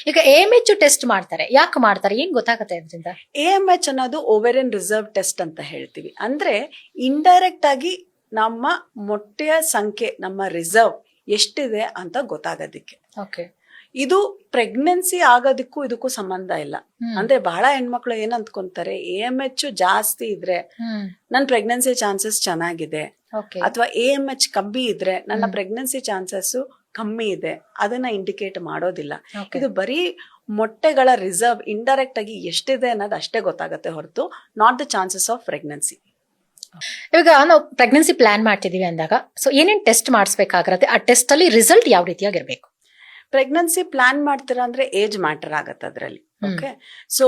ಈಗ AMH test ಮಾಡ್ತಾರೆ, ಯಾಕೆ ಮಾಡ್ತಾರೆ, ಏನ್ ಗೊತ್ತಾಗುತ್ತೆ ಇದರಿಂದ? AMH ಅನ್ನೋದು ಓವೇರಿಯನ್ ರಿಸರ್ವ್ ಟೆಸ್ಟ್ ಅಂತ ಹೇಳ್ತೀವಿ. ಅಂದ್ರೆ ಇಂಡೈರೆಕ್ಟ್ ಆಗಿ ನಮ್ಮ ಮೊಟ್ಟೆಯ ಸಂಖ್ಯೆ, ನಮ್ಮ ರಿಸರ್ವ್ ಎಷ್ಟಿದೆ ಅಂತ ಗೊತ್ತಾಗೋದಿಕ್ಕೆ. ಓಕೆ. ಇದು ಪ್ರೆಗ್ನೆನ್ಸಿ ಆಗೋದಕ್ಕೂ ಇದಕ್ಕೂ ಸಂಬಂಧ ಇಲ್ಲ. ಅಂದ್ರೆ ಬಹಳ ಹೆಣ್ಮಕ್ಳು ಏನ್ ಅಂದ್ಕೊಂತಾರೆ, AMH ಜಾಸ್ತಿ ಇದ್ರೆ ನನ್ನ ಪ್ರೆಗ್ನೆನ್ಸಿ ಚಾನ್ಸಸ್ ಚೆನ್ನಾಗಿದೆ, ಅಥವಾ AMH ಕಮ್ಮಿ ಇದ್ರೆ ನನ್ನ ಪ್ರೆಗ್ನೆನ್ಸಿ ಚಾನ್ಸಸ್ ಕಮ್ಮಿ ಇದೆ, ಅದನ್ನ ಇಂಡಿಕೇಟ್ ಮಾಡೋದಿಲ್ಲ. ಇದು ಬರೀ ಮೊಟ್ಟೆಗಳ ರಿಸರ್ವ್ ಇಂಡೈರೆಕ್ಟ್ ಆಗಿ ಎಷ್ಟಿದೆ ಅನ್ನೋದು ಅಷ್ಟೇ ಗೊತ್ತಾಗತ್ತೆ ಹೊರತು not the chances of pregnancy. ಇವಾಗ ನಾವು ಪ್ರೆಗ್ನೆನ್ಸಿ ಪ್ಲಾನ್ ಮಾಡ್ತಿದೀವಿ ಅಂದಾಗ ಸೊ ಏನೇನ್ ಟೆಸ್ಟ್ ಮಾಡಿಸ್ಬೇಕಾಗಿರುತ್ತೆ, ಆ ಟೆಸ್ಟ್ ಅಲ್ಲಿ ರಿಸಲ್ಟ್ ಯಾವ ರೀತಿಯಾಗಿರ್ಬೇಕು? ಪ್ರೆಗ್ನೆನ್ಸಿ ಪ್ಲಾನ್ ಮಾಡ್ತೀರಾ ಅಂದ್ರೆ ಏಜ್ ಮ್ಯಾಟರ್ ಆಗತ್ತೆ ಅದ್ರಲ್ಲಿ. ಓಕೆ, ಸೊ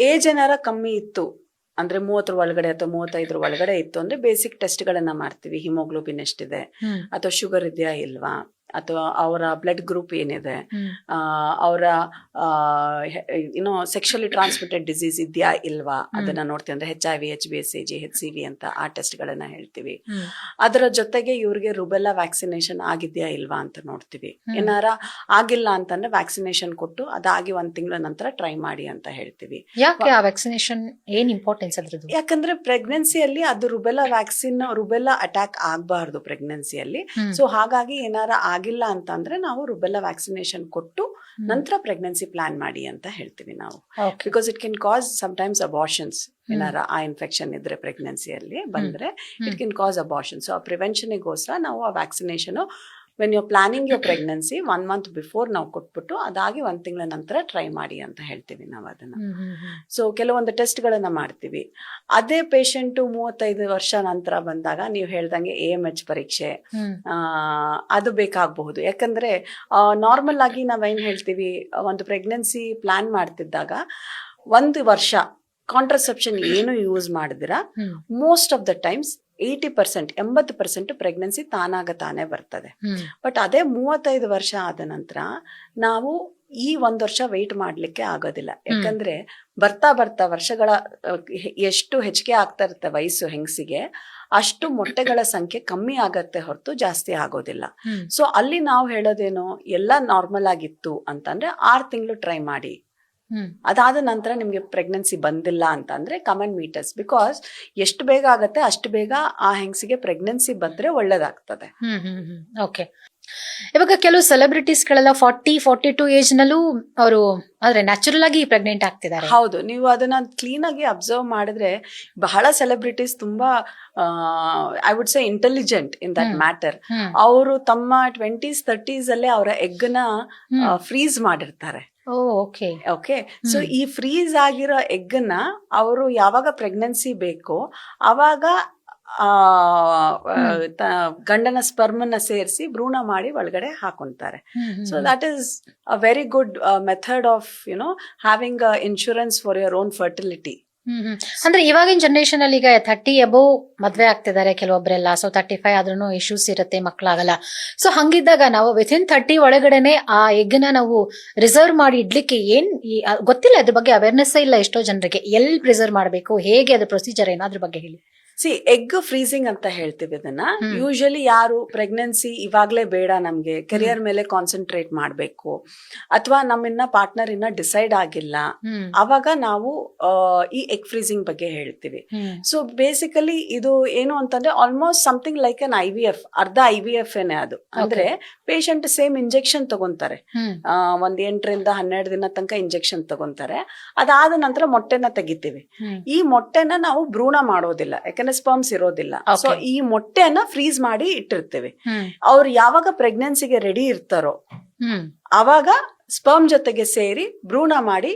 ಏಜ್ ಏನಾರ ಕಮ್ಮಿ ಇತ್ತು ಅಂದ್ರೆ 30 ಒಳಗಡೆ ಅಥವಾ 35 ಒಳಗಡೆ ಇತ್ತು ಅಂದ್ರೆ ಬೇಸಿಕ್ ಟೆಸ್ಟ್ ಗಳನ್ನ ಮಾಡ್ತೀವಿ. ಹಿಮೋಗ್ಲೋಬಿನ್ ಎಷ್ಟಿದೆ, ಅಥವಾ ಶುಗರ್ ಇದೆಯಾ ಇಲ್ವಾ, ಅಥವಾ ಅವರ ಬ್ಲಡ್ ಗ್ರೂಪ್ ಏನಿದೆ, ಅವರ ಏನೋ ಸೆಕ್ಷುಲಿ ಟ್ರಾನ್ಸ್ಮಿಟೆಡ್ ಡಿಸೀಸ್ ಇದೆಯಾ ಇಲ್ವಾ ಅದನ್ನ ನೋಡ್ತೀವಿ. ಅಂದ್ರೆ HIV, HBsAg, HCV ಅಂತ ಆ ಟೆಸ್ಟ್ ಗಳನ್ನ ಹೇಳ್ತೀವಿ. ಅದರ ಜೊತೆಗೆ ಇವ್ರಿಗೆ ರುಬೆಲ್ಲಾ ವ್ಯಾಕ್ಸಿನೇಷನ್ ಆಗಿದ್ಯಾ ಇಲ್ವಾ ಅಂತ ನೋಡ್ತೀವಿ. ಏನಾರ ಆಗಿಲ್ಲ ಅಂತಂದ್ರೆ ವ್ಯಾಕ್ಸಿನೇಷನ್ ಕೊಟ್ಟು ಅದಾಗಿ 1 ತಿಂಗಳ ನಂತರ ಟ್ರೈ ಮಾಡಿ ಅಂತ ಹೇಳ್ತೀವಿ. ಯಾಕೆ ಆ ವ್ಯಾಕ್ಸಿನೇಷನ್ ಏನ್ ಇಂಪಾರ್ಟೆನ್ಸ್ ಅದ್ರದ್ದು? ಯಾಕಂದ್ರೆ ಪ್ರೆಗ್ನೆನ್ಸಿಯಲ್ಲಿ ಅದು ರುಬೆಲ್ಲಾ ಅಟ್ಯಾಕ್ ಆಗಬಾರ್ದು ಪ್ರೆಗ್ನೆನ್ಸಿಯಲ್ಲಿ. ಸೊ ಹಾಗಾಗಿ ಏನಾರ ಆಗಿಲ್ಲ ಅಂತಂದ್ರೆ ನಾವು ರುಬೆಲ್ಲಾ ವ್ಯಾಕ್ಸಿನೇಷನ್ ಕೊಟ್ಟು ನಂತರ ಪ್ರೆಗ್ನೆನ್ಸಿ ಪ್ಲಾನ್ ಮಾಡಿ ಅಂತ ಹೇಳ್ತೀವಿ ನಾವು. Because it can cause sometimes abortions. ಏನಾರ ಆ ಇನ್ಫೆಕ್ಷನ್ ಇದ್ರೆ ಪ್ರೆಗ್ನೆನ್ಸಿಯಲ್ಲಿ ಬಂದ್ರೆ it can cause abortion. So ಆ ಪ್ರಿವೆನ್ಷನ್ಗೋಸ್ಕರ ನಾವು ಆ vaccination when you planning your pregnancy 1 month before ನಾವು ಕೊಟ್ಬಿಟ್ಟು ಅದಾಗಿ 1 ತಿಂಗಳ ನಂತರ ಟ್ರೈ ಮಾಡಿ ಅಂತ ಹೇಳ್ತೀವಿ ನಾವು ಅದನ್ನ. ಸೊ ಕೆಲವೊಂದು ಟೆಸ್ಟ್ ಗಳನ್ನ ಮಾಡ್ತೀವಿ. ಅದೇ ಪೇಷಂಟ್ 35 ವರ್ಷ ನಂತರ ಬಂದಾಗ ನೀವು ಹೇಳ್ದಂಗೆ AMH ಪರೀಕ್ಷೆ ಅದು ಬೇಕಾಗಬಹುದು. ಯಾಕಂದ್ರೆ ನಾರ್ಮಲ್ ಆಗಿ ನಾವೇನ್ ಹೇಳ್ತೀವಿ, ಒಂದು ಪ್ರೆಗ್ನೆನ್ಸಿ ಪ್ಲಾನ್ ಮಾಡ್ತಿದ್ದಾಗ 1 ವರ್ಷ ಕಾಂಟ್ರಸೆಪ್ಷನ್ ಏನು ಯೂಸ್ ಮಾಡಿದಿರ most of the times 80% pregnancy ತಾನೇ ಬರ್ತದೆ. ಬಟ್ ಅದೇ 35 ವರ್ಷ ಆದ ನಂತರ ನಾವು ಈ 1 ವರ್ಷ ವೆಯ್ಟ್ ಮಾಡ್ಲಿಕ್ಕೆ ಆಗೋದಿಲ್ಲ. ಯಾಕಂದ್ರೆ ಬರ್ತಾ ವರ್ಷಗಳ ಎಷ್ಟು ಹೆಚ್ಚಿಗೆ ಆಗ್ತಾ ಇರುತ್ತೆ ವಯಸ್ಸು ಹೆಂಗಸಿಗೆ, ಅಷ್ಟು ಮೊಟ್ಟೆಗಳ ಸಂಖ್ಯೆ ಕಮ್ಮಿ ಆಗತ್ತೆ ಹೊರತು ಜಾಸ್ತಿ ಆಗೋದಿಲ್ಲ. ಸೊ ಅಲ್ಲಿ ನಾವು ಹೇಳೋದೇನು, ಎಲ್ಲ ನಾರ್ಮಲ್ ಆಗಿತ್ತು ಅಂತಂದ್ರೆ 6 ತಿಂಗಳು ಟ್ರೈ ಮಾಡಿ. ಅದಾದ ನಂತರ ನಿಮ್ಗೆ ಪ್ರೆಗ್ನೆನ್ಸಿ ಬಂದಿಲ್ಲ ಅಂತಂದ್ರೆ come and meet us. Because ಎಷ್ಟು ಬೇಗ ಆಗತ್ತೆ ಅಷ್ಟು ಬೇಗ ಆ ಹೆಂಗಸಿಗೆ ಪ್ರೆಗ್ನೆನ್ಸಿ ಬಂದ್ರೆ ಒಳ್ಳೇದಾಗ್ತದೆ. ಓಕೆ. ಇವಾಗ ಕೆಲವು ಸೆಲೆಬ್ರಿಟೀಸ್ ಗಳೆಲ್ಲ 40-42 ಏಜ್ ನಲ್ಲೂ ಅವರು ಆದ್ರೆ ನ್ಯಾಚುರಲ್ ಆಗಿ ಪ್ರೆಗ್ನೆಂಟ್ ಆಗ್ತಿದ್ದಾರೆ. ಹೌದು, ನೀವು ಅದನ್ನ ಕ್ಲೀನ್ ಆಗಿ ಅಬ್ಸರ್ವ್ ಮಾಡಿದ್ರೆ ಬಹಳ ಸೆಲೆಬ್ರಿಟೀಸ್ ತುಂಬಾ I would say intelligent in that matter. ಅವರು ತಮ್ಮ 20s 30s ಅಲ್ಲೇ ಅವರ ಎಗ್ ನ ಫ್ರೀಸ್ ಮಾಡಿರ್ತಾರೆ. ಓಕೆ, ಸೊ ಈ ಫ್ರೀಸ್ ಆಗಿರೋ ಎಗ್ ನ ಅವರು ಯಾವಾಗ ಪ್ರೆಗ್ನೆನ್ಸಿ ಬೇಕೋ ಅವಾಗ ಗಂಡನ ಸ್ಪರ್ಮನ್ನ ಸೇರಿಸಿ ಭ್ರೂಣ ಮಾಡಿ ಒಳಗಡೆ ಹಾಕೊಂತಾರೆ. So that is a very good method of having insurance for your own fertility. ಅಂದ್ರೆ ಇವಾಗಿನ ಜನರೇಷನ್ ಅಲ್ಲಿ ಈಗ 30 ಅಬೋವ್ ಮದ್ವೆ ಆಗ್ತಿದ್ದಾರೆ ಕೆಲವೊಬ್ರೆಲ್ಲ. ಸೊ 35 ಆದ್ರೂ ಇಶ್ಯೂಸ್ ಇರುತ್ತೆ, ಮಕ್ಕಳಾಗಲ್ಲ. ಸೊ ಹಂಗಿದ್ದಾಗ ನಾವು ವಿಥಿನ್ 30 ಒಳಗಡೆನೆ ಆ ಎಗ್ ನ ನಾವು ರಿಸರ್ವ್ ಮಾಡಿ ಇಡ್ಲಿಕ್ಕೆ ಏನ್ ಗೊತ್ತಿಲ್ಲ, ಅದ್ರ ಬಗ್ಗೆ ಅವೇರ್ನೆಸ್ ಇಲ್ಲ ಎಷ್ಟೋ ಜನರಿಗೆ. ಎಲ್ಲಿ ಪ್ರಿಸರ್ವ್ ಮಾಡಬೇಕು, ಹೇಗೆ ಅದ್ರ ಪ್ರೊಸೀಜರ್ ಏನೋ ಅದ್ರ ಬಗ್ಗೆ ಹೇಳಿ. ಎಗ್ ಫ್ರೀಸಿಂಗ್ ಅಂತ ಹೇಳ್ತೀವಿ ಇದನ್ನ. ಯೂಶಲಿ ಯಾರು ಪ್ರೆಗ್ನೆನ್ಸಿ ಇವಾಗ್ಲೇ ಬೇಡ, ನಮ್ಗೆ ಕೆರಿಯರ್ ಮೇಲೆ ಕಾನ್ಸಂಟ್ರೇಟ್ ಮಾಡ್ಬೇಕು, ಅಥವಾ ನಮ್ಮಿನ್ನ ಪಾರ್ಟ್ನರ್ ಇನ್ನ ಡಿಸೈಡ್ ಆಗಿಲ್ಲ, ಅವಾಗ ನಾವು ಈ ಎಗ್ ಫ್ರೀಸಿಂಗ್ ಬಗ್ಗೆ ಹೇಳ್ತೀವಿ. ಸೊ ಬೇಸಿಕಲಿ ಇದು ಏನು ಅಂತಂದ್ರೆ ಆಲ್ಮೋಸ್ಟ್ ಸಮಥಿಂಗ್ ಲೈಕ್ ಅನ್ IVF, ಅರ್ಧ IVF ಏನೇ ಅದು. ಅಂದ್ರೆ ಪೇಷಂಟ್ ಸೇಮ್ ಇಂಜೆಕ್ಷನ್ ತಗೊಂತಾರೆ, 8 ರಿಂದ 12 ದಿನ ತನಕ ಇಂಜೆಕ್ಷನ್ ತಗೊಂತಾರೆ. ಅದಾದ ನಂತರ ಮೊಟ್ಟೆನ ತೆಗಿತೀವಿ. ಈ ಮೊಟ್ಟೆನ ನಾವು ಭ್ರೂಣ ಮಾಡೋದಿಲ್ಲ, ಯಾಕಂದ್ರೆ ಸ್ಪರ್ಮ್ಸ್ ಇರೋದಿಲ್ಲ. ಸೊ ಈ ಮೊಟ್ಟೆಯನ್ನ ಫ್ರೀಸ್ ಮಾಡಿ ಇಟ್ಟಿರ್ತೀವಿ. ಅವ್ರು ಯಾವಾಗ ಪ್ರೆಗ್ನೆನ್ಸಿಗೆ ರೆಡಿ ಇರ್ತಾರೋ ಅವಾಗ ಸ್ಪರ್ಮ್ ಜೊತೆಗೆ ಸೇರಿ ಭ್ರೂಣ ಮಾಡಿ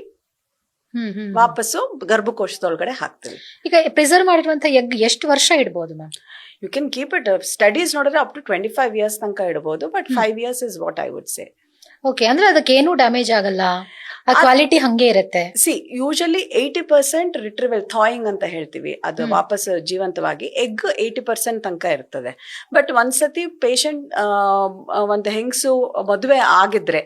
ವಾಪಸ್ಸು ಗರ್ಭಕೋಶದೊಳಗಡೆ ಹಾಕ್ತೀವಿ. ಈಗ ಪ್ರಿಸರ್ವ್ ಮಾಡಿರುವಂತ ಎಗ್ ಎಷ್ಟು ವರ್ಷ ಇಡಬಹುದು ma'am? You can keep it, studies ನೋಡಿದ್ರೆ ಅಪ್ ಟು 25 years ತನಕ ಇಡಬಹುದು. But 5 years is what I would say. Okay, ಅಂದ್ರೆ ಅದಕ್ಕೆ ಏನು ಡ್ಯಾಮೇಜ್ ಆಗಲ್ಲ, ಕ್ವಾಲಿಟಿ ಹಂಗೆ ಇರುತ್ತೆ. ಯೂಶಲಿ 80% ರಿಟ್ರಿವಲ್ ಥಾಯಿಂಗ್ ಅಂತ ಹೇಳ್ತೀವಿ, ಅದು ವಾಪಸ್ ಜೀವಂತವಾಗಿ ಎಗ್ 80% ತನಕ ಇರ್ತದೆ. ಬಟ್ ಒಂದ್ಸತಿ ಪೇಷಂಟ್ ಒಂದು ಹೆಂಗಸು ಮದುವೆ ಆಗಿದ್ರೆ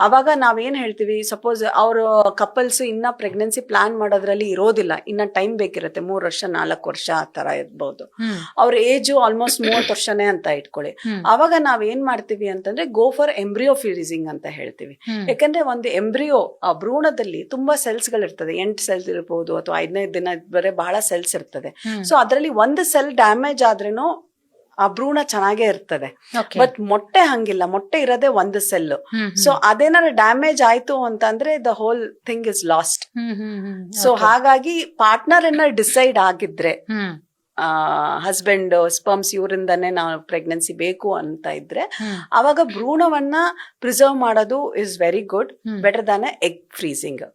ಅವಾಗ ನಾವೇನ್ ಹೇಳ್ತೀವಿ, ಸಪೋಸ್ ಅವರು ಕಪಲ್ಸ್ ಇನ್ನ ಪ್ರೆಗ್ನೆನ್ಸಿ ಪ್ಲಾನ್ ಮಾಡೋದ್ರಲ್ಲಿ ಇರೋದಿಲ್ಲ, ಇನ್ನ ಟೈಮ್ ಬೇಕಿರುತ್ತೆ, 3 ವರ್ಷ 4 ವರ್ಷ ಆ ತರ ಇರ್ಬೋದು. ಅವ್ರ ಏಜ್ ಆಲ್ಮೋಸ್ಟ್ 30 ವರ್ಷನೇ ಅಂತ ಇಟ್ಕೊಳ್ಳಿ. ಅವಾಗ ನಾವ್ ಏನ್ ಮಾಡ್ತೀವಿ ಅಂತಂದ್ರೆ ಗೋ ಫಾರ್ ಎಂಬ್ರಿಯೋ ಫ್ರೀಸಿಂಗ್ ಅಂತ ಹೇಳ್ತೀವಿ. ಯಾಕಂದ್ರೆ ಒಂದು ಎಂಬ್ರಿಯೋ ಭ್ರೂಣದಲ್ಲಿ ತುಂಬಾ ಸೆಲ್ಸ್ ಗಳಿರ್ತದೆ, 8 ಸೆಲ್ಸ್ ಇರ್ಬೋದು ಅಥವಾ 15 ದಿನ ಬರೀ ಬಹಳ ಸೆಲ್ಸ್ ಇರ್ತದೆ. ಸೊ ಅದರಲ್ಲಿ ಒಂದು ಸೆಲ್ ಡ್ಯಾಮೇಜ್ ಆದ್ರೇನು ಆ ಭ್ರೂಣ ಚೆನ್ನಾಗೇ ಇರ್ತದೆ. ಬಟ್ ಮೊಟ್ಟೆ ಹಂಗಿಲ್ಲ, ಮೊಟ್ಟೆ ಇರೋದೇ ಒಂದು ಸೆಲ್. ಸೊ ಅದೇನಾದ್ರು ಡ್ಯಾಮೇಜ್ ಆಯ್ತು ಅಂತಂದ್ರೆ the whole thing is lost. So ಹಾಗಾಗಿ ಪಾರ್ಟ್ನರ್ ಏನಾದ್ರು ಡಿಸೈಡ್ ಆಗಿದ್ರೆ, ಹಸ್ಬೆಂಡ್ ಸ್ಪರ್ಮ್ಸ್ ಇವರಿಂದಾನೇ ನಾವು ಪ್ರೆಗ್ನೆನ್ಸಿ ಬೇಕು ಅಂತ ಇದ್ರೆ, ಅವಾಗ ಭ್ರೂಣವನ್ನ ಪ್ರಿಸರ್ವ್ ಮಾಡೋದು is very good, better than egg freezing.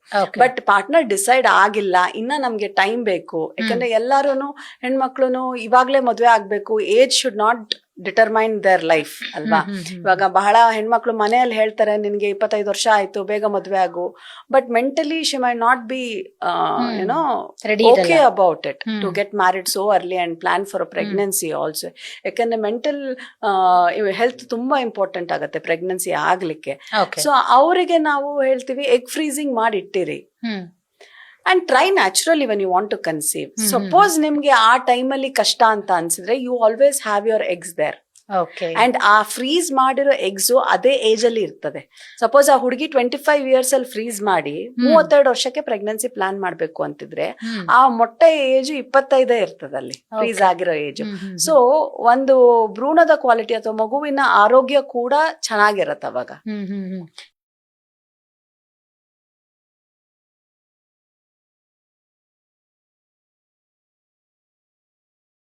But partner decide ಆಗಿಲ್ಲ, ಇನ್ನ ನಮ್ಗೆ ಟೈಮ್ ಬೇಕು, ಯಾಕಂದ್ರೆ ಎಲ್ಲಾರು ಹೆಣ್ಮಕ್ಳು ಇವಾಗ್ಲೇ ಮದ್ವೆ ಆಗ್ಬೇಕು, age should not determine their life ಅಲ್ವಾ. ಇವಾಗ ಬಹಳ ಹೆಣ್ಮಕ್ಳು ಮನೆಯಲ್ಲಿ ಹೇಳ್ತಾರೆ, ನಿನ್ಗೆ 25 ವರ್ಷ ಆಯ್ತು, ಬೇಗ ಮದ್ವೆ ಆಗು. But mentally she may not be you know okay about it to get married so early and plan for a pregnancy also. ಯಾಕಂದ್ರೆ ಮೆಂಟಲ್ ಹೆಲ್ತ್ ತುಂಬಾ ಇಂಪಾರ್ಟೆಂಟ್ ಆಗುತ್ತೆ ಪ್ರೆಗ್ನೆನ್ಸಿ ಆಗ್ಲಿಕ್ಕೆ. ಸೊ ಅವರಿಗೆ ನಾವು ಹೇಳ್ತೀವಿ ಎಗ್ ಫ್ರೀಸಿಂಗ್ ಮಾಡಿ ಇಟ್ಟಿರಿ and try naturally when you want to conceive. Suppose ನಿಮ್ಗೆ ಆ ಟೈಮಲ್ಲಿ ಕಷ್ಟ ಅಂತ ಅನ್ಸಿದ್ರೆ, you always have your eggs there. And ಆ ಫ್ರೀಸ್ ಮಾಡಿರೋ ಎಗ್ಸು ಅದೇ ಏಜ್ ಅಲ್ಲಿ ಇರ್ತದೆ. ಸಪೋಸ್ ಆ ಹುಡುಗಿ 25 ಇಯರ್ಸ್ ಅಲ್ಲಿ ಫ್ರೀಸ್ ಮಾಡಿ 32 ವರ್ಷಕ್ಕೆ ಪ್ರೆಗ್ನೆನ್ಸಿ ಪ್ಲಾನ್ ಮಾಡ್ಬೇಕು ಅಂತಿದ್ರೆ, ಆ ಮೊಟ್ಟೆ ಏಜ್ 25 ಇರ್ತದೆ ಅಲ್ಲಿ ಫ್ರೀಸ್ ಆಗಿರೋ ಏಜ್. ಸೊ ಒಂದು ಭ್ರೂಣದ ಕ್ವಾಲಿಟಿ ಅಥವಾ ಮಗುವಿನ ಆರೋಗ್ಯ ಕೂಡ ಚೆನ್ನಾಗಿರತ್ತೆ ಅವಾಗ.